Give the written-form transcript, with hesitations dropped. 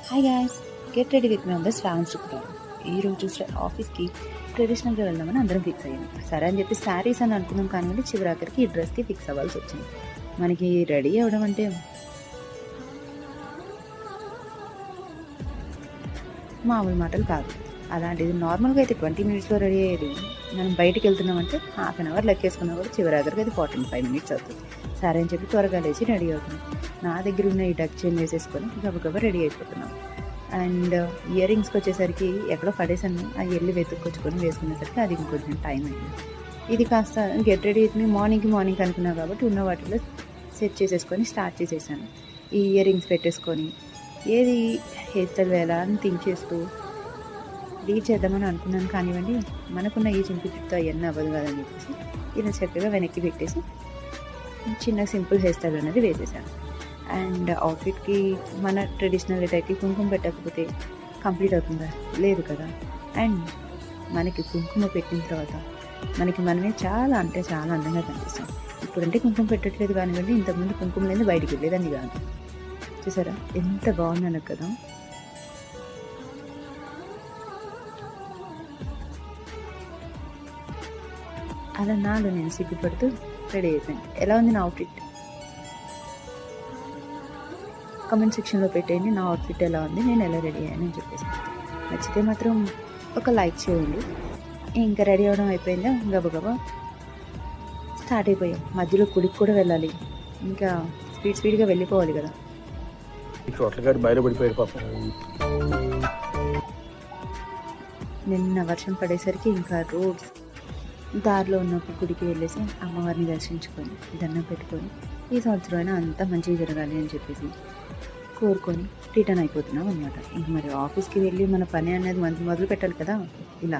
Hi guys, get ready with me on the Shravan శుక్రవారం. ఈరోజు ఆఫీస్కి ట్రెడిషనల్గా వెళ్దామని అందరం ఫిక్స్ అయ్యాం. సరే అని చెప్పి శారీస్ అని అనుకున్నాం, కానీ చివరాఖరికి ఈ డ్రెస్కి ఫిక్స్ అవ్వాల్సి వచ్చింది. మనకి రెడీ అవ్వడం అంటే మామూలు మాటలు కాదు. అలాంటిది నార్మల్గా అయితే 20 మినిట్స్లో రెడీ అయ్యేది. మనం బయటికి వెళ్తున్నామంటే హాఫ్ అన్ అవర్ లెక్కేసుకున్నా కూడా చివరాఖరికి అది 45 మినిట్స్ అవుతుంది. సరే అని చెప్పి త్వరగా లేచి రెడీ అవుతున్నాం. నా దగ్గర ఉన్న ఈ డక్ చేంజ్ వేసేసుకొని గబగబా రెడీ అయిపోతున్నాం. అండ్ ఇయర్ రింగ్స్కి వచ్చేసరికి ఎక్కడో పడేసాను, అది వెళ్ళి వెతుక్కొచ్చుకొని వేసుకునేసరికి అది ఇంకొంచెం టైం అయింది. ఇది కాస్త గెట్ రెడీ అయితే మార్నింగ్ అనుకున్నా కాబట్టి ఉన్న వాటిలో సెట్ చేసేసుకొని స్టార్ట్ చేసేసాను. ఈ ఇయర్ రింగ్స్ పెట్టేసుకొని ఏది హెయిర్ స్టైల్ వేయాలా అని థింక్ చేస్తూ లీవ్ చేద్దామని అనుకున్నాను. కానివ్వండి, మనకున్న ఈ చింపి చుట్టూ అవన్నీ అవ్వదు కదని చెప్పేసి ఇలా చక్కగా వెనక్కి పెట్టేసి చిన్న సింపుల్ హెయిర్ స్టైల్ అనేది వేసేసాను. అండ్ అవుట్ఫిట్కి మన ట్రెడిషనల్ అటాక్కి కుంకుమ పెట్టకపోతే కంప్లీట్ అవుతుందా? లేదు కదా. అండ్ మనకి కుంకుమ పెట్టిన తర్వాత మనకి మనమే చాలా అంటే చాలా అందంగా కనిపిస్తాం. ఇప్పుడంటే కుంకుమ పెట్టట్లేదు కానివ్వండి, ఇంతకుముందు కుంకుమ లేదు బయటికి వెళ్ళేదని కాదు. చూసారా ఎంత బాగున్నాను కదా. అలా నాలో నేను సిగ్గుపడుతూ రెడీ అయిపోయాను. ఎలా ఉంది నా అవుట్ఫిట్? కమెంట్ సెక్షన్లో పెట్టేయండి నా అవుట్ఫిట్ ఎలా ఉంది, నేను ఎలా రెడీ అయ్యానని చెప్పేసి. నచ్చితే మాత్రం ఒక లైక్ చేయండి. ఇంకా రెడీ అవ్వడం అయిపోయిందా, గబగబా స్టార్ట్ అయిపోయాం. మధ్యలో గుడికి కూడా వెళ్ళాలి, ఇంకా స్పీడ్గా వెళ్ళిపోవాలి కదా. నిన్న వర్షం పడేసరికి ఇంకా రోడ్స్ దారిలో ఉన్నప్పుడు గుడికి వెళ్ళేసి అమ్మవారిని దర్శించుకొని దండం పెట్టుకొని ఈ సంవత్సరం అయినా అంతా మంచిగా జరగాలి అని చెప్పేసి కోరుకొని రిటర్న్ అయిపోతున్నాం అనమాట. ఇంక మరి ఆఫీస్కి వెళ్ళి మన పని అనేది మొదలు పెట్టాలి కదా. ఇలా